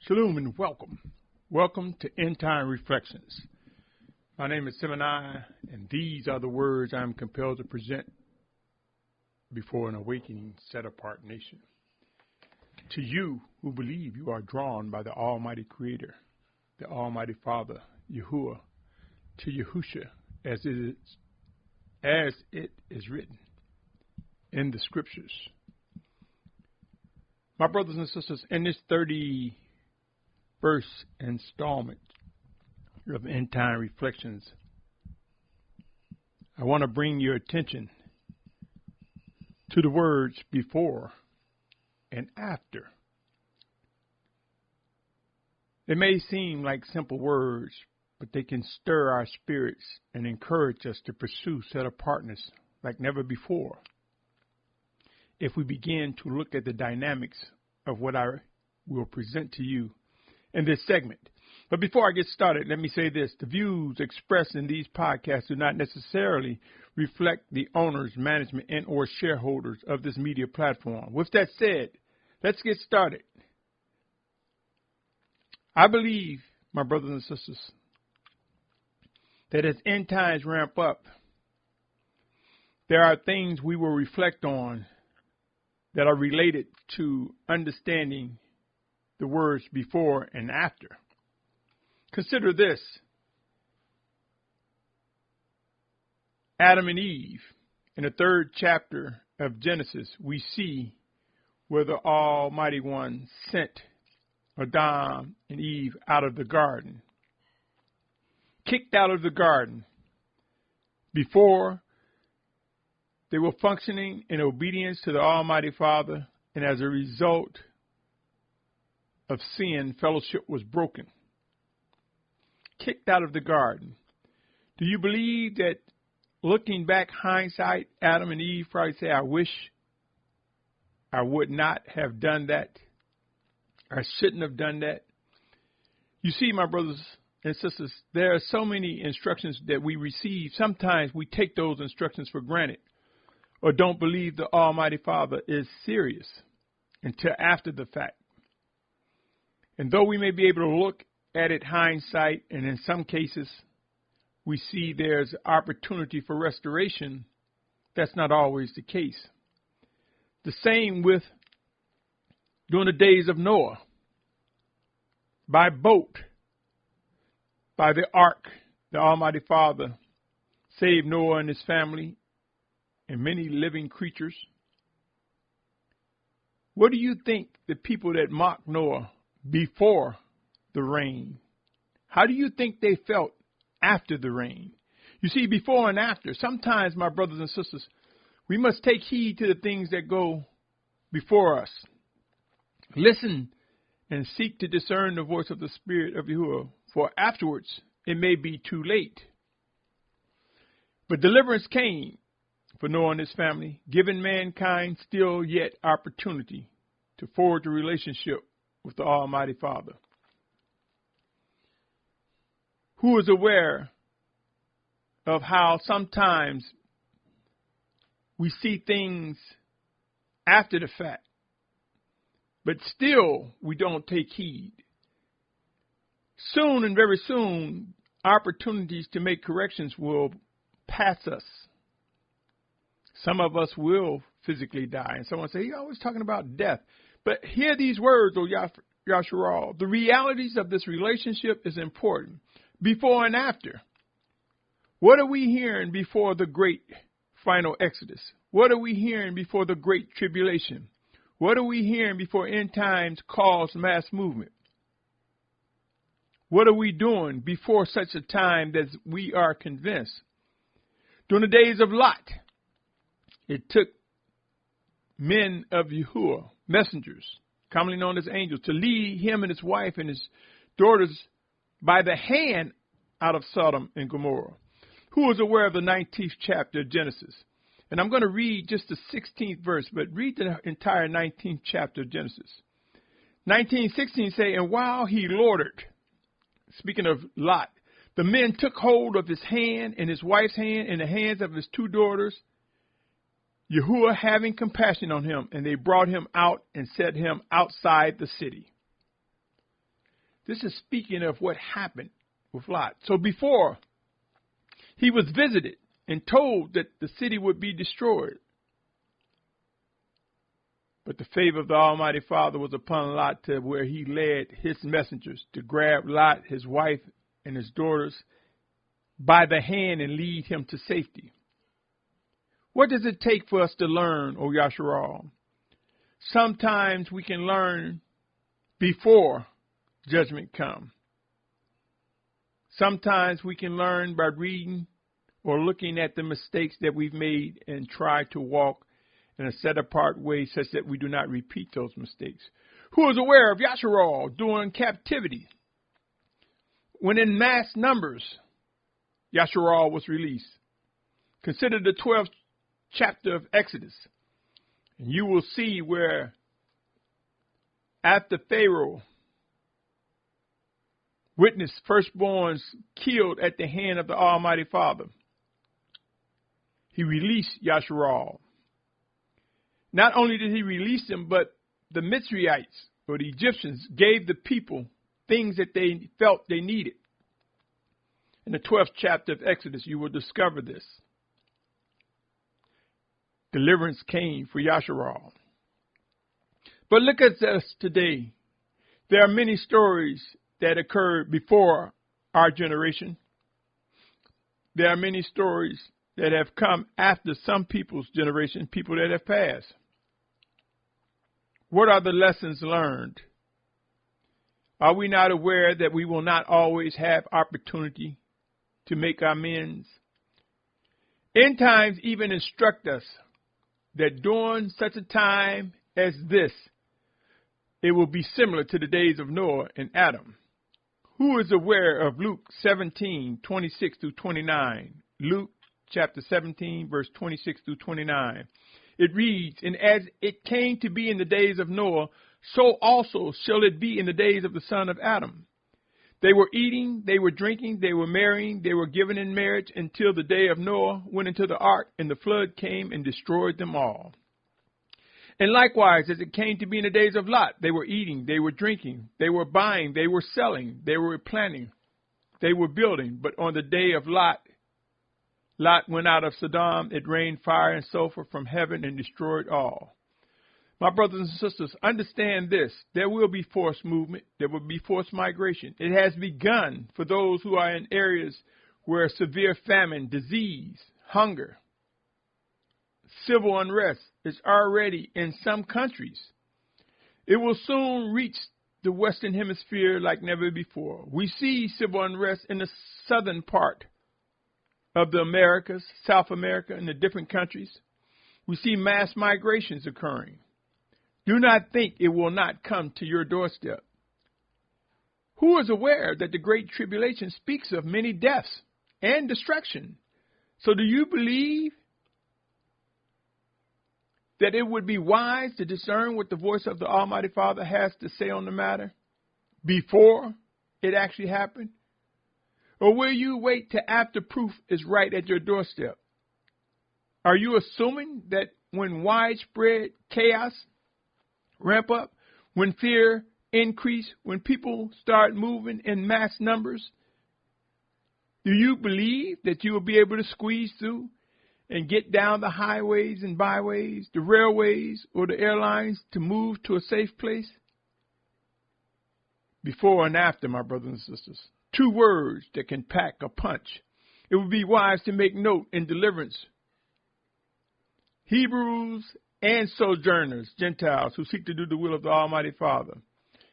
Shalum and welcome. Welcome to Endtime Reflections. My name is Symmanayah, and these are the words I am compelled to present before an awakening, set-apart nation. To you who believe you are drawn by the Almighty Creator, the Almighty Father, Yahuah, to Yahusha, as it is written in the Scriptures. My brothers and sisters, in this 31st installment of Endtime Reflections, I want to bring your attention to the words before and after. They may seem like simple words, but they can stir our spirits and encourage us to pursue set-apartness like never before, if we begin to look at the dynamics of what I will present to you in this segment. But before I get started, let me say this. The views expressed in these podcasts do not necessarily reflect the owners, management, and or shareholders of this media platform. With that said, let's get started. I believe, my brothers and sisters, that as end times ramp up, there are things we will reflect on that are related to understanding the words before and after. Consider this. Adam and Eve, in the 3rd chapter of Genesis, we see where the Almighty One sent Adam and Eve out of the garden, kicked out of the garden before they were functioning in obedience to the Almighty Father, and as a result of sin, fellowship was broken. Kicked out of the garden. Do you believe that, looking back, hindsight, Adam and Eve probably say, I wish I would not have done that. I shouldn't have done that. You see, my brothers and sisters, there are so many instructions that we receive. Sometimes we take those instructions for granted or don't believe the Almighty Father is serious until after the fact. And though we may be able to look at it hindsight, and in some cases we see there's opportunity for restoration, that's not always the case. The same with during the days of Noah. By boat, by the ark, the Almighty Father saved Noah and his family and many living creatures. What do you think the people that mocked Noah before the rain, how do you think they felt after the rain? You see, before and after, sometimes, my brothers and sisters, we must take heed to the things that go before us. Listen and seek to discern the voice of the Spirit of Yahuah, for afterwards it may be too late. But deliverance came for Noah and his family, giving mankind still yet opportunity to forge a relationship with the Almighty Father, who is aware of how sometimes we see things after the fact, but still we don't take heed. Soon and very soon, opportunities to make corrections will pass us. Some of us will physically die. And someone say, he's always talking about death. But hear these words, O Yashar'al. The realities of this relationship is important. Before and after. What are we hearing before the great final exodus? What are we hearing before the great tribulation? What are we hearing before end times cause mass movement? What are we doing before such a time that we are convinced? During the days of Lot, it took men of Yahuah, messengers, commonly known as angels, to lead him and his wife and his daughters by the hand out of Sodom and Gomorrah. Who is aware of the 19th chapter of Genesis? And I'm going to read just the 16th verse, but read the entire 19th chapter of Genesis. 19:16 say, and while he loitered, speaking of Lot, the men took hold of his hand and his wife's hand and the hands of his 2 daughters, Yahuah having compassion on him, and they brought him out and set him outside the city. This is speaking of what happened with Lot. So before he was visited and told that the city would be destroyed, but the favor of the Almighty Father was upon Lot, to where he led his messengers to grab Lot, his wife, and his daughters by the hand and lead him to safety. What does it take for us to learn, O Yashar'al? Sometimes we can learn before judgment comes. Sometimes we can learn by reading or looking at the mistakes that we've made and try to walk in a set-apart way such that we do not repeat those mistakes. Who is aware of Yashar'al during captivity? When in mass numbers, Yashar'al was released. Consider the 12th chapter of Exodus, and you will see where after Pharaoh witnessed firstborns killed at the hand of the Almighty Father, he released Yashar'al. Not only did he release them, but the Mitzrayites, or the Egyptians, gave the people things that they felt they needed. In the 12th chapter of Exodus, you will discover this. Deliverance came for Yashar'al. But look at us today. There are many stories that occurred before our generation. There are many stories that have come after some people's generation, people that have passed. What are the lessons learned? Are we not aware that we will not always have opportunity to make amends? End times even instruct us that during such a time as this, it will be similar to the days of Noah and Adam. Who is aware of Luke 17:26 through 29? Luke chapter 17, verse 26 through 29. It reads, "And as it came to be in the days of Noah, so also shall it be in the days of the son of Adam. They were eating, they were drinking, they were marrying, they were given in marriage until the day of Noah went into the ark, and the flood came and destroyed them all. And likewise, as it came to be in the days of Lot, they were eating, they were drinking, they were buying, they were selling, they were planting, they were building. But on the day of Lot went out of Sodom, it rained fire and sulfur from heaven and destroyed all." My brothers and sisters, understand this. There will be forced movement. There will be forced migration. It has begun for those who are in areas where severe famine, disease, hunger, civil unrest is already in some countries. It will soon reach the Western Hemisphere like never before. We see civil unrest in the southern part of the Americas, South America, and the different countries. We see mass migrations occurring. Do not think it will not come to your doorstep. Who is aware that the Great Tribulation speaks of many deaths and destruction? So do you believe that it would be wise to discern what the voice of the Almighty Father has to say on the matter before it actually happened? Or will you wait till after proof is right at your doorstep? Are you assuming that when widespread chaos ramp up, when fear increase, when people start moving in mass numbers, do you believe that you will be able to squeeze through and get down the highways and byways, the railways, or the airlines to move to a safe place? Before and after, my brothers and sisters. Two words that can pack a punch. It would be wise to make note in deliverance. Hebrews and sojourners, Gentiles, who seek to do the will of the Almighty Father.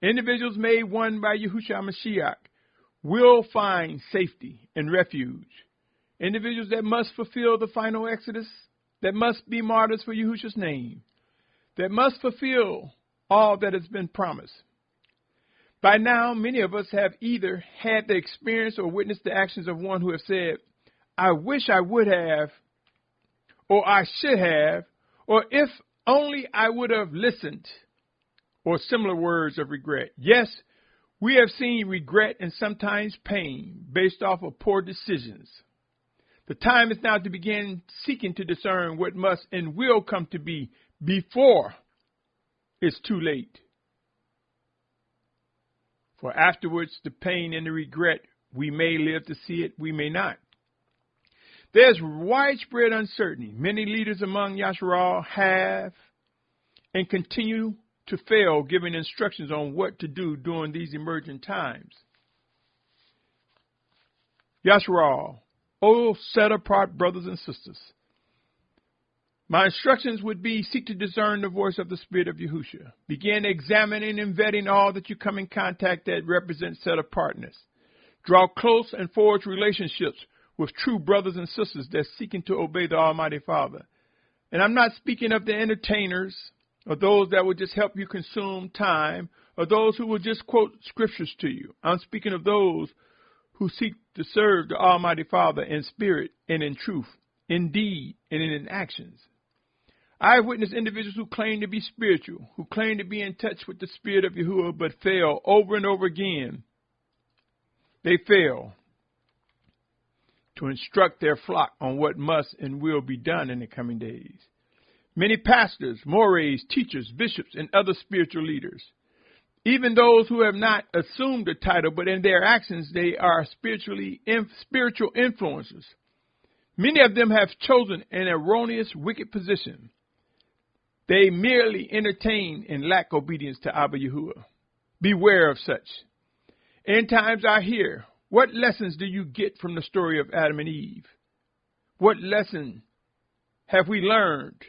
Individuals made one by Yahusha Mashiach will find safety and refuge. Individuals that must fulfill the final exodus, that must be martyrs for Yahusha's name, that must fulfill all that has been promised. By now, many of us have either had the experience or witnessed the actions of one who have said, "I wish I would have," or "I should have," or "if only I would have listened," or similar words of regret. Yes, we have seen regret and sometimes pain based off of poor decisions. The time is now to begin seeking to discern what must and will come to be before it's too late. For afterwards, the pain and the regret, we may live to see it, we may not. There's widespread uncertainty. Many leaders among Yashar'al have and continue to fail giving instructions on what to do during these emergent times. Yashar'al, O set-apart brothers and sisters, my instructions would be, seek to discern the voice of the Spirit of Yahusha. Begin examining and vetting all that you come in contact that represents set-apartness. Draw close and forge relationships with true brothers and sisters that are seeking to obey the Almighty Father. And I'm not speaking of the entertainers or those that will just help you consume time or those who will just quote scriptures to you. I'm speaking of those who seek to serve the Almighty Father in spirit and in truth, in deed and in actions. I have witnessed individuals who claim to be spiritual, who claim to be in touch with the Spirit of Yahuah, but fail over and over again. They fail to instruct their flock on what must and will be done in the coming days. Many pastors, mores, teachers, bishops, and other spiritual leaders, even those who have not assumed the title, but in their actions they are spiritual influencers. Many of them have chosen an erroneous, wicked position. They merely entertain and lack obedience to Abba Yahuah. Beware of such. End times are here. What lessons do you get from the story of Adam and Eve? What lesson have we learned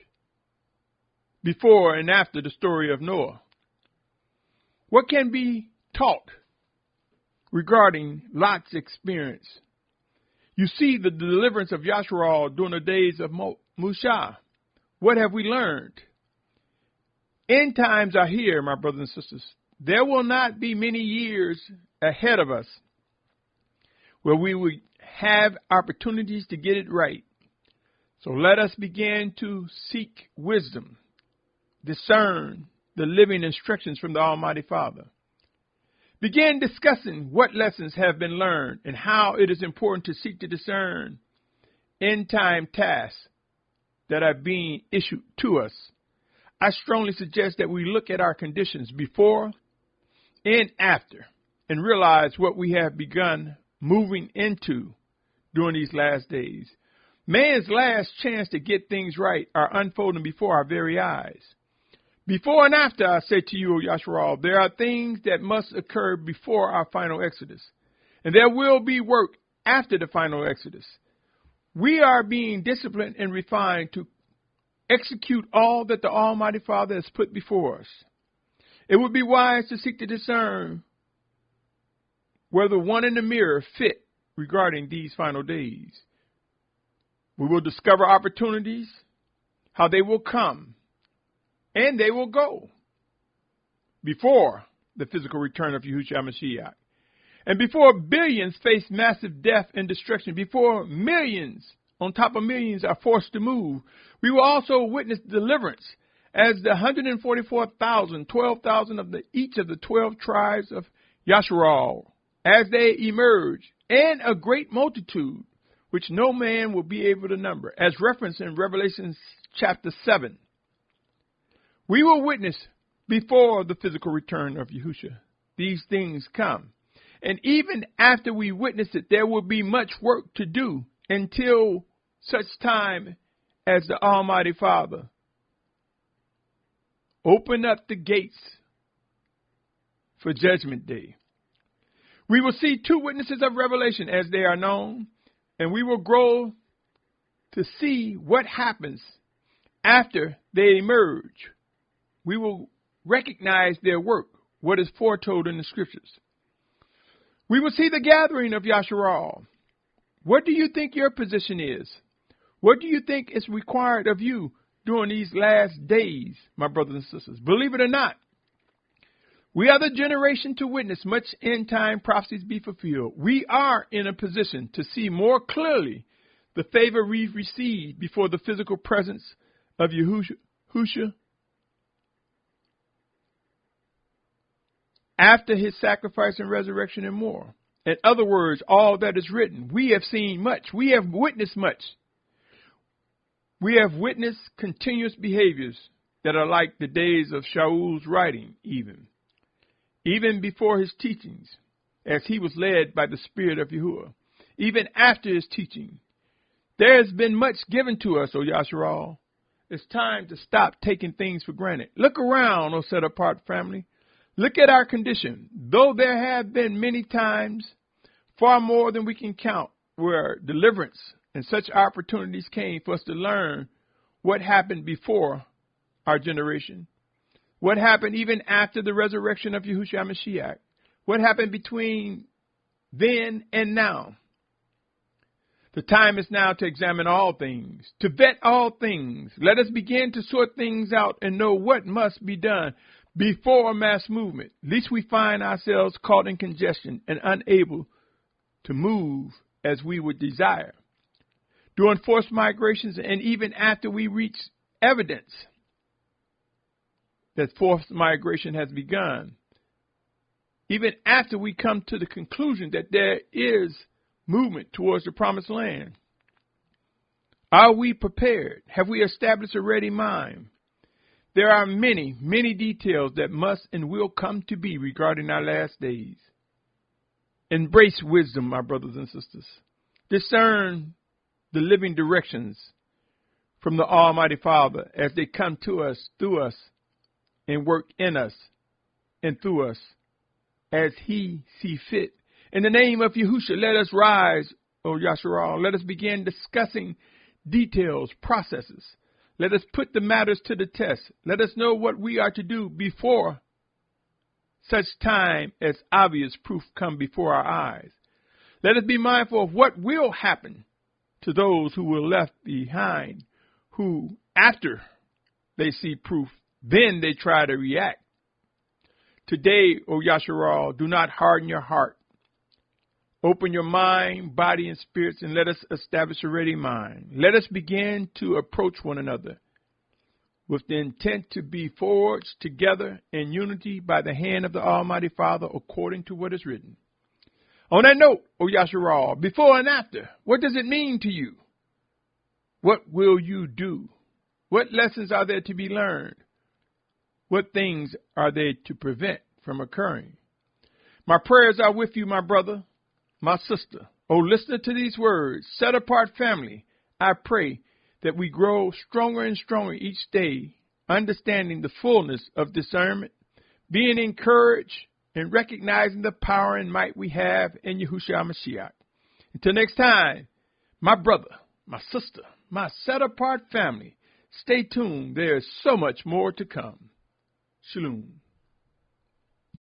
before and after the story of Noah? What can be taught regarding Lot's experience? You see the deliverance of Yashar'al during the days of Musha. What have we learned? End times are here, my brothers and sisters. There will not be many years ahead of us where we will have opportunities to get it right. So let us begin to seek wisdom, discern the living instructions from the Almighty Father. Begin discussing what lessons have been learned and how it is important to seek to discern end-time tasks that are being issued to us. I strongly suggest that we look at our conditions before and after and realize what we have begun moving into during these last days. Man's last chance to get things right are unfolding before our very eyes. Before and after, I say to you, O Yashar'al, there are things that must occur before our final exodus. And there will be work after the final exodus. We are being disciplined and refined to execute all that the Almighty Father has put before us. It would be wise to seek to discern whether one in the mirror fit regarding these final days. We will discover opportunities, how they will come, and they will go before the physical return of Yahusha HaMashiach. And before billions face massive death and destruction, before millions on top of millions are forced to move, we will also witness deliverance as the 144,000, 12,000 of each of the 12 tribes of Yashar'al, as they emerge, and a great multitude, which no man will be able to number, as referenced in Revelation chapter 7. We will witness before the physical return of Yahusha. These things come. And even after we witness it, there will be much work to do until such time as the Almighty Father open up the gates for Judgment Day. We will see two witnesses of Revelation as they are known, and we will grow to see what happens after they emerge. We will recognize their work, what is foretold in the Scriptures. We will see the gathering of Yashar'al. What do you think your position is? What do you think is required of you during these last days, my brothers and sisters? Believe it or not, we are the generation to witness much end-time prophecies be fulfilled. We are in a position to see more clearly the favor we've received before the physical presence of Yahusha after his sacrifice and resurrection and more. In other words, all that is written. We have seen much. We have witnessed much. We have witnessed continuous behaviors that are like the days of Shaul's writing even. even before his teachings, as he was led by the Spirit of Yahuah, even after his teaching. There has been much given to us, O Yashar'al. It's time to stop taking things for granted. Look around, O set-apart family. Look at our condition. Though there have been many times, far more than we can count, where deliverance and such opportunities came for us to learn what happened before our generation, what happened even after the resurrection of Yahusha HaMashiach, what happened between then and now. The time is now to examine all things, to vet all things. Let us begin to sort things out and know what must be done before a mass movement, lest we find ourselves caught in congestion and unable to move as we would desire. During forced migrations and even after we reach evidence that forced migration has begun, even after we come to the conclusion that there is movement towards the promised land, are we prepared? Have we established a ready mind? There are many, many details that must and will come to be regarding our last days. Embrace wisdom, my brothers and sisters. Discern the living directions from the Almighty Father as they come to us, through us, and work in us and through us as He see fit. In the name of Yahusha, let us rise, O Yashar'al. Let us begin discussing details, processes. Let us put the matters to the test. Let us know what we are to do before such time as obvious proof come before our eyes. Let us be mindful of what will happen to those who were left behind, who, after they see proof, then they try to react. Today, O Yashar'al, do not harden your heart. Open your mind, body, and spirits, and let us establish a ready mind. Let us begin to approach one another with the intent to be forged together in unity by the hand of the Almighty Father, according to what is written. On that note, O Yashar'al, before and after, what does it mean to you? What will you do? What lessons are there to be learned? What things are there to prevent from occurring? My prayers are with you, my brother, my sister. Oh, listen to these words. Set apart family, I pray that we grow stronger and stronger each day, understanding the fullness of discernment, being encouraged, and recognizing the power and might we have in Yahusha HaMashiach. Until next time, my brother, my sister, my set-apart family, stay tuned. There is so much more to come. Shalum.